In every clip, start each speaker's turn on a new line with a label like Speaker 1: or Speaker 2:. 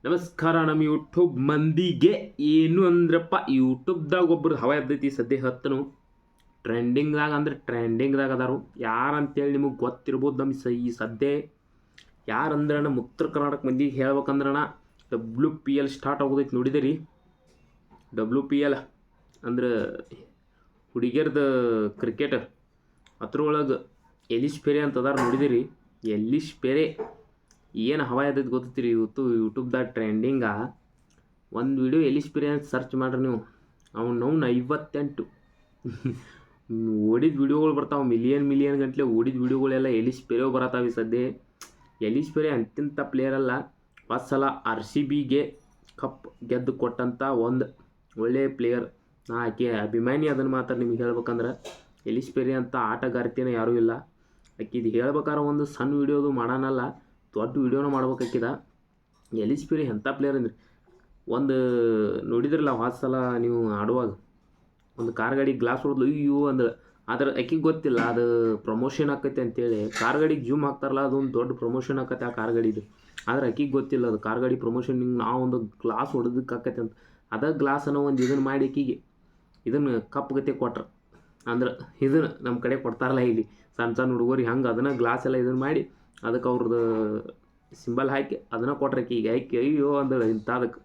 Speaker 1: ನಮಸ್ಕಾರ ನಮ್ಮ ಯೂಟ್ಯೂಬ್ ಮಂದಿಗೆ. ಏನು ಅಂದ್ರಪ್ಪ, ಯೂಟ್ಯೂಬ್ದಾಗ ಒಬ್ರು ಹವಾ ಎದ್ದೈತಿ ಸದ್ಯ ಹತ್ತನು ಟ್ರೆಂಡಿಂಗ್ದಾಗ, ಅಂದ್ರೆ ಟ್ರೆಂಡಿಂಗ್ದಾಗ ಅದಾರು. ಯಾರಂತೇಳಿ ನಿಮಗೆ ಗೊತ್ತಿರ್ಬೋದು. ನಮ್ಮ ಈ ಸದ್ಯ ಯಾರಂದ್ರೆ ನಮ್ಮ ಉತ್ತರ ಕರ್ನಾಟಕ ಮಂದಿಗೆ ಹೇಳ್ಬೇಕಂದ್ರಣ WPL ಸ್ಟಾರ್ಟ್ ಆಗೋದೈತಿ. ನೋಡಿದಿರಿ WPL ಅಂದ್ರೆ ಹುಡುಗಿಯರ್ದು ಕ್ರಿಕೆಟ್. ಅದ್ರೊಳಗೆ ಎಲಿಶ್ ಪೆರೆ ಅಂತ ಅದಾರ. ನೋಡಿದಿರಿ ಎಲಿಶ್ ಪೆರೆ ಏನು ಹವಾ ಎದ್ದೈತಿ ಗೊತ್ತೀರಿ ಯೂಟ್ಯೂಬ್ದಾಗ ಟ್ರೆಂಡಿಂಗ. ಒಂದು ವಿಡಿಯೋ ಎಲಿಶ್ ಪೆರೆ ಅಂತ ಸರ್ಚ್ ಮಾಡ್ರಿ ನೀವು, ಅವ್ನು 58 ಓಡಿದ ವಿಡಿಯೋಗಳು ಬರ್ತಾವೆ. ಮಿಲಿಯನ್ ಗಂಟ್ಲೆ ಓಡಿದ ವಿಡಿಯೋಗಳೆಲ್ಲ ಎಲಿಶ್ ಪೆರೆ ಬರತ್ತಾವೆ. ಸದ್ಯ ಎಲಿಶ್ ಪೆರೆ ಅಂತಿಂಥ ಪ್ಲೇಯರ್ ಅಲ್ಲ. ಒಂದು ಸಲ RCBಗೆ ಕಪ್ ಗೆದ್ದು ಕೊಟ್ಟಂಥ ಒಂದು ಒಳ್ಳೆಯ ಪ್ಲೇಯರ್. ನಾ ಆಕೆ ಅಭಿಮಾನಿ. ಅದನ್ನು ಮಾತ್ರ ನಿಮ್ಗೆ ಹೇಳ್ಬೇಕಂದ್ರೆ ಎಲಿಶ್ ಪೆರೆ ಅಂತ ಆಟಗಾರ್ತಿನ ಯಾರೂ ಇಲ್ಲ. ಆಕಿದು ಹೇಳ್ಬೇಕಾದ್ರೆ ಒಂದು ಸಣ್ಣ ವಿಡಿಯೋದು ಮಾಡೋಣಲ್ಲ, ದೊಡ್ಡ ವಿಡಿಯೋನ ಮಾಡ್ಬೇಕಾಕಿದ. ಎಲಿಶ್ ಪೆರೆ ಎಂಥ ಪ್ಲೇಯರ್ ಅಂದ್ರೆ, ಒಂದು ನೋಡಿದ್ರಲ್ಲ ಹೋದ ಸಲ ನೀವು ಆಡುವಾಗ ಒಂದು ಕಾರ್ ಗಾಡಿ ಗ್ಲಾಸ್ ಹೊಡೆದು ಅಯ್ಯೋ ಅಂದ್ರೆ, ಆದ್ರೆ ಆಕಿಗೆ ಗೊತ್ತಿಲ್ಲ ಅದು ಪ್ರಮೋಷನ್ ಆಕೈತೆ ಅಂತೇಳಿ. ಕಾರ್ ಗಾಡಿಗೆ ಜೂಮ್ ಹಾಕ್ತಾರಲ್ಲ, ಅದೊಂದು ದೊಡ್ಡ ಪ್ರಮೋಷನ್ ಆಕೈತೆ ಆ ಕಾರ್ ಗಾಡಿದು. ಆದ್ರೆ ಆಕಿಗೆ ಗೊತ್ತಿಲ್ಲ ಅದು ಕಾರ್ ಗಾಡಿ ಪ್ರಮೋಷನ್ ಹಿಂಗೆ ನಾವೊಂದು ಗ್ಲಾಸ್ ಹೊಡೆದಕ್ಕೆ ಆಕೈತೆ ಅಂತ. ಅದ ಗ್ಲಾಸನ್ನು ಒಂದು ಇದನ್ನು ಮಾಡಿ ಆಕಿಗೆ ಇದನ್ನು ಕಪ್ ಗತೆ ಕೊಟ್ರು. ಅಂದ್ರೆ ಇದನ್ನು ನಮ್ಮ ಕಡೆ ಕೊಡ್ತಾರಲ್ಲ ಇಲ್ಲಿ ಸಣ್ಣ ಹುಡುಗರಿಗೆ, ಹಂಗೆ ಅದನ್ನು ಗ್ಲಾಸ್ ಎಲ್ಲ ಇದನ್ನು ಮಾಡಿ ಅದಕ್ಕೆ ಅವ್ರದ್ದು ಸಿಂಬಲ್ ಹಾಕಿ ಅದನ್ನು ಕೊಟ್ರಕ್ಕೆ ಈಗ ಆಯ್ಕೆ ಅಯ್ಯೋ ಅಂದ್ರೆ ಇಂಥದಕ್ಕೆ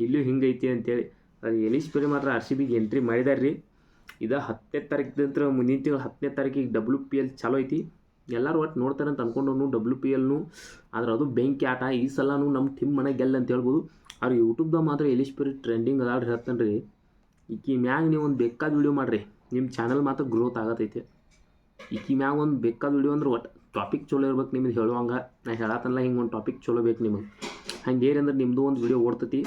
Speaker 1: ಇಲ್ಲೂ ಹಿಂಗೆ ಐತಿ ಅಂತೇಳಿ. ಅದು ಎಲಿಶ್ ಪೆರೆ ಮಾತ್ರ RCBಗೆ ಎಂಟ್ರಿ ಮಾಡಿದಾರೆ ರೀ. ಇದು 10ನೇ ತಾರೀಕಿದಂತ್ರ ಮುಂದಿನ ತಿಂಗಳು 10ನೇ ತಾರೀಕಿಗೆ WPL ಚಾಲೋ ಐತಿ. ಎಲ್ಲರೂ ಒಟ್ಟು ನೋಡ್ತಾರೆ ಅಂತ ಅಂದ್ಕೊಂಡು WPLನು. ಆದ್ರೆ ಅದು ಬೆಂಕಿ ಆಟ. ಈ ಸಲನೂ ನಮ್ಮ ಟೀಮ್ ಮನೆ ಗೆಲ್ಲ ಅಂತ ಹೇಳ್ಬೋದು. ಅವ್ರು ಯೂಟ್ಯೂಬ್ದಾಗ ಮಾತ್ರ ಎಲಿಶ್ ಪೆರೆ ಟ್ರೆಂಡಿಂಗ್ ಅದಾಳ್ರಿ ಹೇಳ್ತಾನೆ ರೀ. ಈಕಿ ಮ್ಯಾಗ ನೀವು ಒಂದು ಬೇಕಾದ ವಿಡಿಯೋ ಮಾಡಿರಿ, ನಿಮ್ಮ ಚಾನಲ್ ಮಾತ್ರ ಗ್ರೋತ್ ಆಗತೈತೆ. ಈಕಿ ಮ್ಯಾಗ ಒಂದು ಬೇಕಾದ ವಿಡಿಯೋ ಅಂದ್ರೆ ಒಟ್ಟು ಟಾಪಿಕ್ ಚಲೋ ಇರ್ಬೇಕು ನಿಮ್ದು. ಹೇಳುವಂಗೆ ನಾ ಹೇಳತ್ತಲ್ಲ, ಹಿಂಗೆ ಒಂದು ಟಾಪಿಕ್ ಚಲೋ ಬೇಕು ನಿಮಗೆ. ಹಂಗೆ ಏನಂದ್ರೆ ನಿಮ್ಮದು ಒಂದು ವಿಡಿಯೋ ಓಡ್ತೈತಿ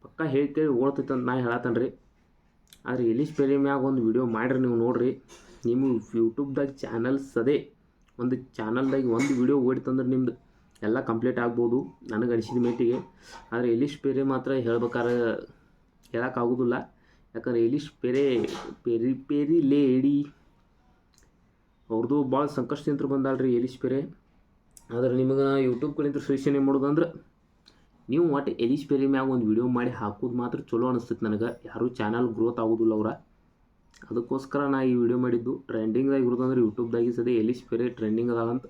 Speaker 1: ಪಕ್ಕ ಹೇಳ್ತೇಳಿ ಓಡ್ತೈತೆ ಅಂತ ನಾ ಹೇಳತ್ತೇನೆ ರೀ. ಆದರೆ ಎಲಿಶ್ ಪೆರೆ ಮ್ಯಾಗ ಒಂದು ವಿಡಿಯೋ ಮಾಡಿರಿ ನೀವು ನೋಡಿರಿ. ನಿಮ್ಮ ಯೂಟ್ಯೂಬ್ದಾಗ ಚಾನಲ್ಸ್ ಅದೇ ಒಂದು ಚಾನಲ್ದಾಗ ಒಂದು ವಿಡಿಯೋ ಓಡಿತಂದ್ರೆ ನಿಮ್ದು ಎಲ್ಲ ಕಂಪ್ಲೀಟ್ ಆಗ್ಬೋದು ನನಗೆ ಅನಿಸಿದ ಮೇಟಿಗೆ. ಆದರೆ ಎಲಿಶ್ ಪೆರೆ ಮಾತ್ರ ಹೇಳ್ಬೇಕಾದ್ರೆ ಹೇಳೋಕ್ಕಾಗೋದಿಲ್ಲ. ಯಾಕಂದ್ರೆ ಎಲಿಶ್ ಪೆರೆ ಪೆರಿ ಲೇಡಿ ಅವ್ರದ್ದು ಭಾಳ ಸಂಕಷ್ಟದಿಂದ ಬಂದಾಳ್ರಿ ಎಲಿಶ್ ಪೆರೆ. ಆದ್ರೆ ನಿಮಗೆ ಯೂಟ್ಯೂಬ್ ಕಡೆಯಿಂದ ಸಜೆಷನ್ ಏನು ಮಾಡೋದಂದ್ರೆ, ನೀವು ಒಟ್ಟು ಎಲಿಶ್ ಪೆರೆ ಮ್ಯಾಗ ಒಂದು ವಿಡಿಯೋ ಮಾಡಿ ಹಾಕೋದು ಮಾತ್ರ ಚಲೋ ಅನಿಸ್ತೈತೆ ನನಗೆ. ಯಾರೂ ಚಾನಲ್ ಗ್ರೋತ್ ಆಗೋದಿಲ್ಲ ಅವ್ರ. ಅದಕ್ಕೋಸ್ಕರ ನಾ ಈ ವಿಡಿಯೋ ಮಾಡಿದ್ದು. ಟ್ರೆಂಡಿಂಗ್ದಾಗ ಇರೋದಂದ್ರೆ ಯೂಟ್ಯೂಬ್ದಾಗಿ ಸದ್ಯ ಎಲಿಶ್ ಪೆರೆ ಟ್ರೆಂಡಿಂಗ್ ಅದಾಳಂತ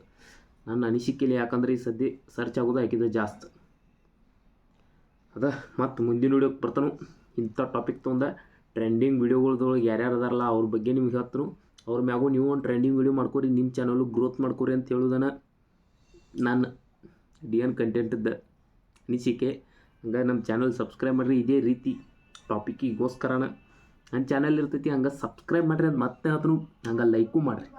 Speaker 1: ನನ್ನ ಅನಿಸಿಕೆಯಲ್ಲಿ. ಯಾಕಂದ್ರೆ ಈ ಸದ್ಯ ಸರ್ಚ್ ಆಗೋದು ಹಾಕಿದೆ ಜಾಸ್ತಿ ಅದ. ಮತ್ತು ಮುಂದಿನ ವಿಡಿಯೋಕ್ಕೆ ಬರ್ತಾನು ಇಂಥ ಟಾಪಿಕ್ ತೊಗೊಂಡ ಟ್ರೆಂಡಿಂಗ್ ವಿಡಿಯೋಗಳ್ದೊಳಗೆ ಯಾರ್ಯಾರು ಅದಾರಲ್ಲ ಅವ್ರ ಬಗ್ಗೆ ನಿಮ್ಗೆ ಹೇಳ್ತಾನು. ಅವ್ರ ಮ್ಯಾಗೂ ನೀವು ಒಂದು ಟ್ರೆಂಡಿಂಗ್ ವಿಡಿಯೋ ಮಾಡ್ಕೊರಿ, ನಿಮ್ಮ ಚಾನಲು ಗ್ರೋತ್ ಮಾಡ್ಕೊರಿ ಅಂತ ಹೇಳೋದನ್ನು ನಾನು DN ಕಂಟೆಂಟದ್ದು ಅನಿಸಿಕೆ. ಹಂಗೆ ನಮ್ಮ ಚಾನಲ್ ಸಬ್ಸ್ಕ್ರೈಬ್ ಮಾಡಿರಿ. ಇದೇ ರೀತಿ ಟಾಪಿಕ್ಕಿಗೋಸ್ಕರನ ನನ್ನ ಚಾನಲ್ ಇರ್ತೈತಿ. ಹಂಗೆ ಸಬ್ಸ್ಕ್ರೈಬ್ ಮಾಡಿರಿ ಅಂತ ಮತ್ತೆ ಹೇಳ್ತಾನು. ಹಂಗೆ ಲೈಕು ಮಾಡಿರಿ.